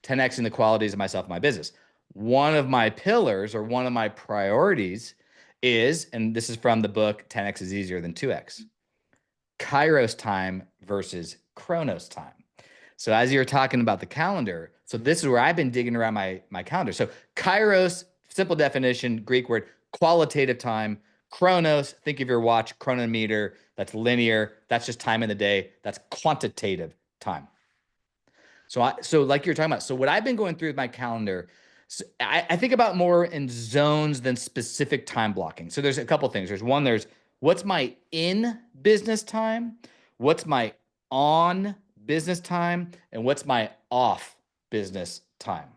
10x in the qualities of myself and my business. One of my pillars or one of my priorities is, and this is from the book 10x is easier than 2x, Kairos time versus Chronos time. So as you're talking about the calendar, so this is where I've been digging around my calendar. So Kairos, simple definition, Greek word, qualitative time. Chronos, think of your watch, chronometer, that's linear. That's just time in the day. That's quantitative time. So like you're talking about, so what I've been going through with my calendar, so I think about more in zones than specific time blocking. So there's a couple things. There's what's my in business time, what's my on business time, and what's my off business time.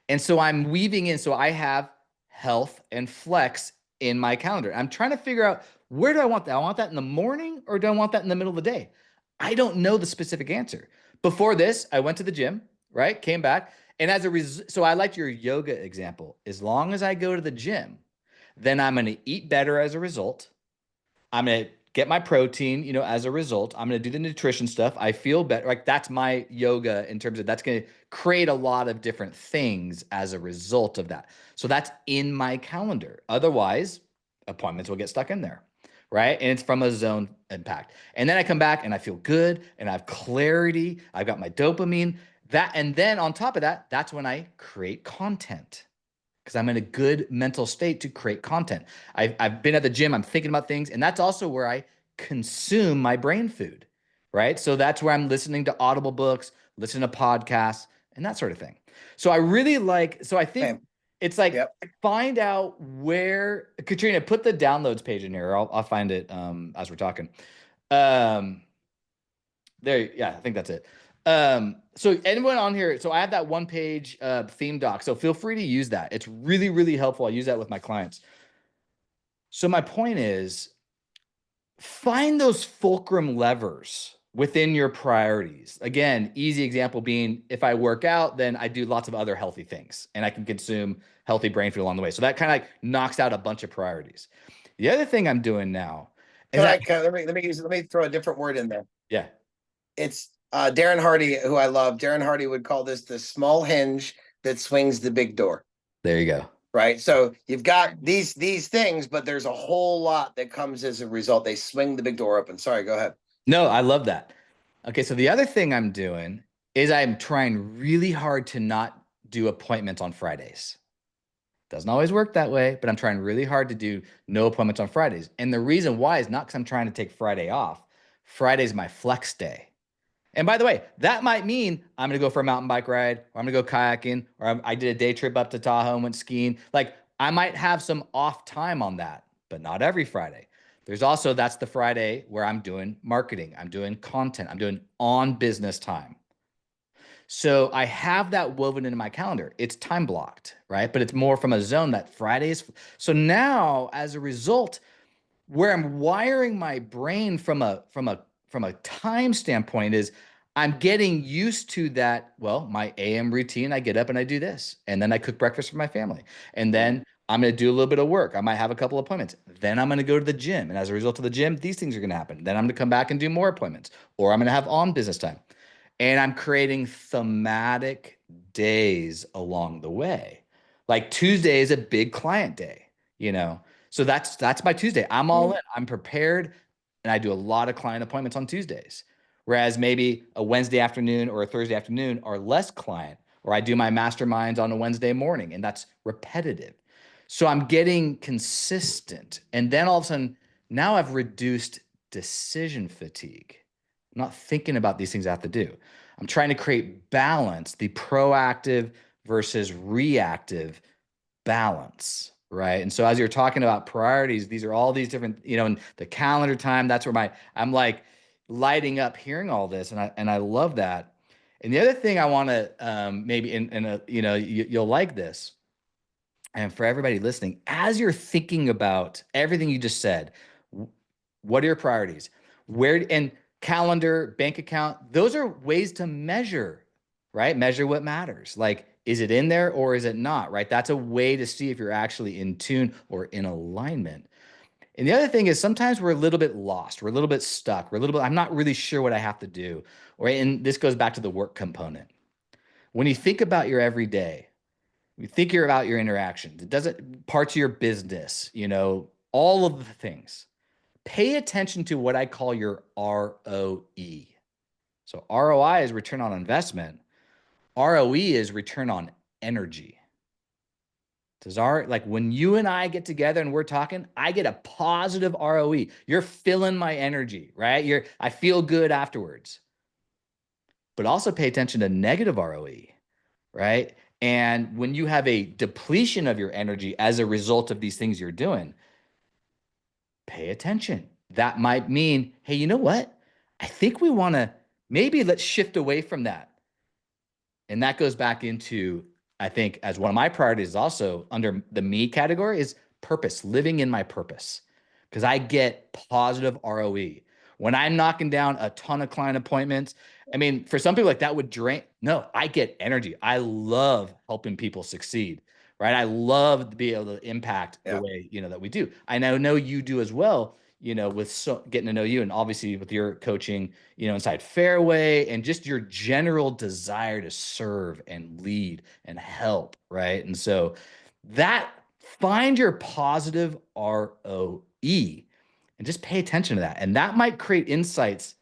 And so I'm weaving in, so I have health and flex in my calendar. I'm trying to figure out where do I want that? I want that in the morning or do I want that in the middle of the day? I don't know the specific answer. Before this, I went to the gym, right? Came back. And as a result, so I liked your yoga example. As long as I go to the gym, then I'm going to eat better as a result. I'm going to get my protein, you know, as a result. I'm going to do the nutrition stuff. I feel better. Like that's my yoga in terms of that's going to create a lot of different things as a result of that. So that's in my calendar. Otherwise, appointments will get stuck in there. Right. And it's from a zone impact. And then I come back and I feel good and I have clarity. I've got my dopamine. That, and then on top of that, that's when I create content because I'm in a good mental state to create content. I've been at the gym, I'm thinking about things, and that's also where I consume my brain food, right? So that's where I'm listening to Audible books, listening to podcasts, and that sort of thing. So I really like, so I think Okay. it's like Yep. find out where, Katrina, put the downloads page in here. I'll find it as we're talking. Um, there, yeah, I think that's it. So anyone on here, so I have that 1-page theme doc. So feel free to use that. It's really, really helpful. I use that with my clients. So my point is find those fulcrum levers within your priorities. Again, easy example being if I work out, then I do lots of other healthy things and I can consume healthy brain food along the way. So that kind of like knocks out a bunch of priorities. The other thing I'm doing now is Can that, I let me throw a different word in there. yeah, It's Darren Hardy, who I love. Darren Hardy would call this the small hinge that swings the big door. there you go. Right. So you've got these things, but there's a whole lot that comes as a result. They swing the big door open. Sorry, go ahead. No, I love that. Okay, so the other thing I'm doing is I'm trying really hard to not do appointments on Fridays. Doesn't always work that way, but I'm trying really hard to do no appointments on Fridays. And the reason why is not because I'm trying to take Friday off. Friday's my flex day. And by the way, that might mean I'm going to go for a mountain bike ride, or I'm going to go kayaking, or I did a day trip up to Tahoe and went skiing. Like I might have some off time on that, but not every Friday. There's also, that's the Friday where I'm doing marketing, I'm doing content, I'm doing on business time. So I have that woven into my calendar. It's time blocked, right? But it's more from a zone that Fridays. So now as a result, where I'm wiring my brain from a time standpoint is I'm getting used to that. Well, my AM routine, I get up and I do this, and then I cook breakfast for my family, and then I'm going to do a little bit of work. I might have a couple appointments. Then I'm going to go to the gym, and as a result of the gym, these things are going to happen. Then I'm going to come back and do more appointments, or I'm going to have on business time, and I'm creating thematic days along the way. Like Tuesday is a big client day, you know. So that's my Tuesday. I'm all in. I'm prepared, and I do a lot of client appointments on Tuesdays. Whereas maybe a Wednesday afternoon or a Thursday afternoon are less client, or I do my masterminds on a Wednesday morning, and that's repetitive. So I'm getting consistent. And then all of a sudden, now I've reduced decision fatigue. I'm not thinking about these things I have to do. I'm trying to create balance, the proactive versus reactive balance, right? And so as you're talking about priorities, these are all these different, you know, and the calendar time, that's where I'm like lighting up hearing all this. And I love that. And the other thing I want to maybe in a, you know, you'll like this. And for everybody listening, as you're thinking about everything you just said, what are your priorities? Where and calendar, bank account, those are ways to measure, right? Measure what matters. Like, is it in there or is it not, right? That's a way to see if you're actually in tune or in alignment. And the other thing is sometimes we're a little bit lost. We're a little bit stuck. We're a little bit, I'm not really sure what I have to do. Right. And this goes back to the work component. When you think about your everyday, you think you're about your interactions, it doesn't parts of your business, you know, all of the things. Pay attention to what I call your ROE. So ROI is return on investment. ROE is return on energy. Does our like when you and I get together and we're talking, I get a positive ROE. You're filling my energy, right? I feel good afterwards. But also pay attention to negative ROE, right? And when you have a depletion of your energy as a result of these things you're doing, pay attention. That might mean, hey, you know what? I think we want to maybe let's shift away from that. And that goes back into, I think, as one of my priorities also under the me category is purpose, living in my purpose. Because I get positive ROE. When I'm knocking down a ton of client appointments, I mean, for some people like that would drain. No, I get energy. I love helping people succeed, right? I love to be able to impact the Yeah. way, you know, that we do. I know you do as well, you know, with getting to know you and obviously with your coaching, you know, inside Fairway and just your general desire to serve and lead and help, right? And so that find your positive ROE and just pay attention to that. And that might create insights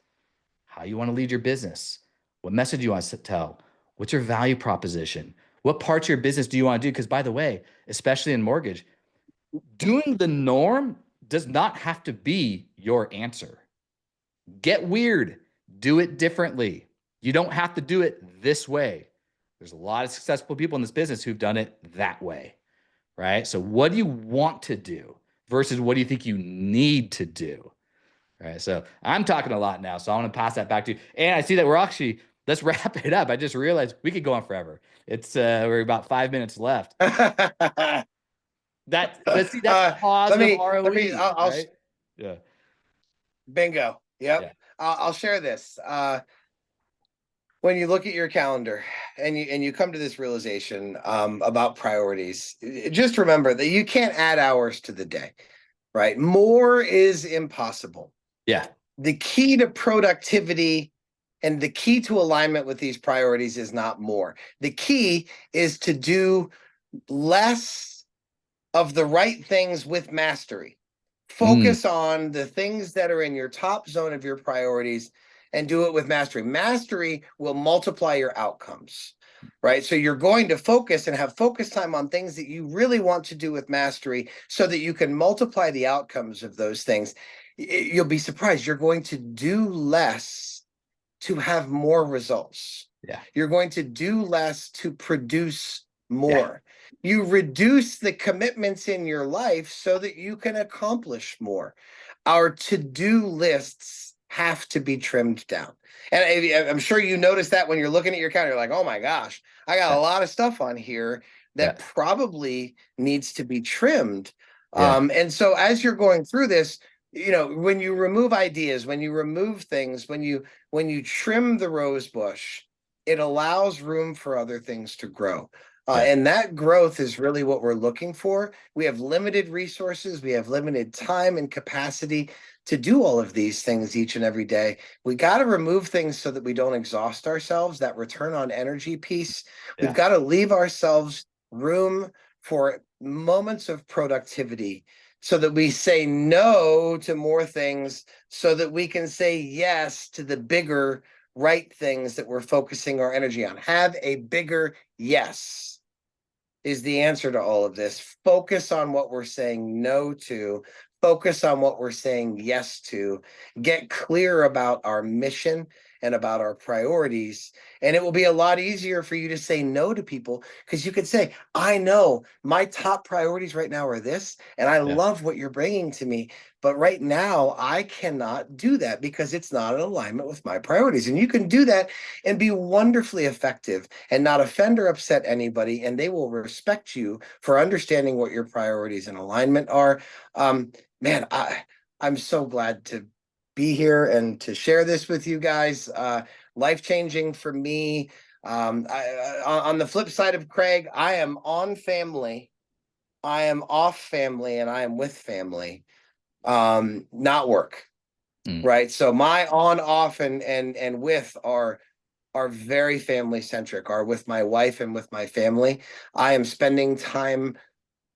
how you want to lead your business, what message you want to tell, what's your value proposition, what parts of your business do you want to do? Because by the way, especially in mortgage, doing the norm does not have to be your answer. Get weird, do it differently. You don't have to do it this way. There's a lot of successful people in this business who've done it that way, right? So, what do you want to do versus what do you think you need to do? Right. So I'm talking a lot now. So I want to pass that back to you. And I see that we're actually, let's wrap it up. I just realized we could go on forever. It's we're about 5 minutes left. Let's see, that's positive ROE, I'll right? Yeah. bingo. Yep. Yeah. I'll share this. When you look at your calendar and you come to this realization about priorities, just remember that you can't add hours to the day, right? More is impossible. Yeah. The key to productivity and the key to alignment with these priorities is not more. The key is to do less of the right things with mastery. Focus on the things that are in your top zone of your priorities and do it with mastery. Mastery will multiply your outcomes, right? So you're going to focus and have focus time on things that you really want to do with mastery so that you can multiply the outcomes of those things. You'll be surprised. You're going to do less to have more results. Yeah. You're going to do less to produce more. Yeah. You reduce the commitments in your life so that you can accomplish more. Our to-do lists have to be trimmed down. And I'm sure you notice that when you're looking at your calendar, you're like, oh my gosh, I got a lot of stuff on here that probably needs to be trimmed. And so as you're going through this, you know, when you remove ideas, when you remove things, when you trim the rose bush, it allows room for other things to grow. And that growth is really what we're looking for. We have limited resources. We have limited time and capacity to do all of these things each and every day. We got to remove things so that we don't exhaust ourselves, that return on energy piece. We've got to leave ourselves room for moments of productivity so that we say no to more things so that we can say yes to the bigger right things that we're focusing our energy on. Have a bigger yes is the answer to all of this. Focus on what we're saying no to. Focus on what we're saying yes to. Get clear about our mission and about our priorities. And it will be a lot easier for you to say no to people because you could say, I know my top priorities right now are this, and I Yeah. love what you're bringing to me. But right now, I cannot do that because it's not in alignment with my priorities. And you can do that and be wonderfully effective and not offend or upset anybody. And they will respect you for understanding what your priorities and alignment are. Man, I'm so glad to be here and to share this with you guys. Life-changing for me. On the flip side of Craig, I am on family, I am off family, and I am with family. Not work. Mm. Right. So my on, off, and with are very family centric, are with my wife and with my family. I am spending time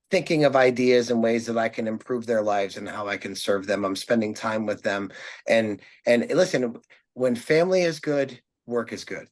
thinking of ideas and ways that I can improve their lives and how I can serve them. I'm spending time with them. And listen, when family is good, work is good.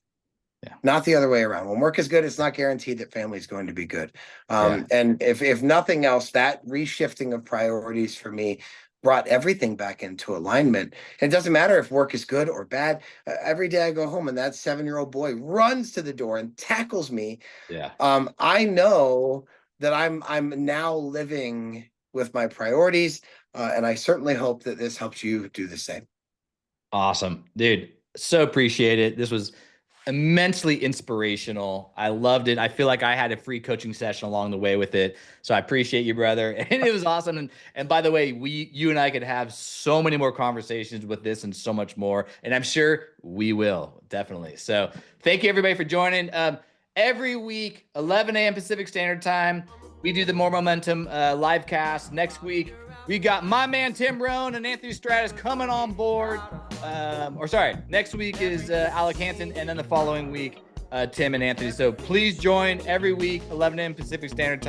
Yeah. Not the other way around. When work is good, it's not guaranteed that family is going to be good. Yeah. And if nothing else, that reshifting of priorities for me brought everything back into alignment. And it doesn't matter if work is good or bad. Every day I go home and that 7-year-old boy runs to the door and tackles me. Yeah. I know that I'm now living with my priorities, and I certainly hope that this helps you do the same. Awesome, dude. So appreciate it. This was immensely inspirational. I loved it. I feel like I had a free coaching session along the way with it. So I appreciate you, brother. And it was awesome. And by the way, you and I could have so many more conversations with this and so much more. And I'm sure we will, definitely. So thank you everybody for joining. Every week, 11 a.m. Pacific Standard Time, we do the More Momentum live cast. Next week, we got my man Tim Rohn and Anthony Stratus coming on board. Next week is Alec Hansen, and then the following week, Tim and Anthony. So please join every week, 11 a.m. Pacific Standard Time.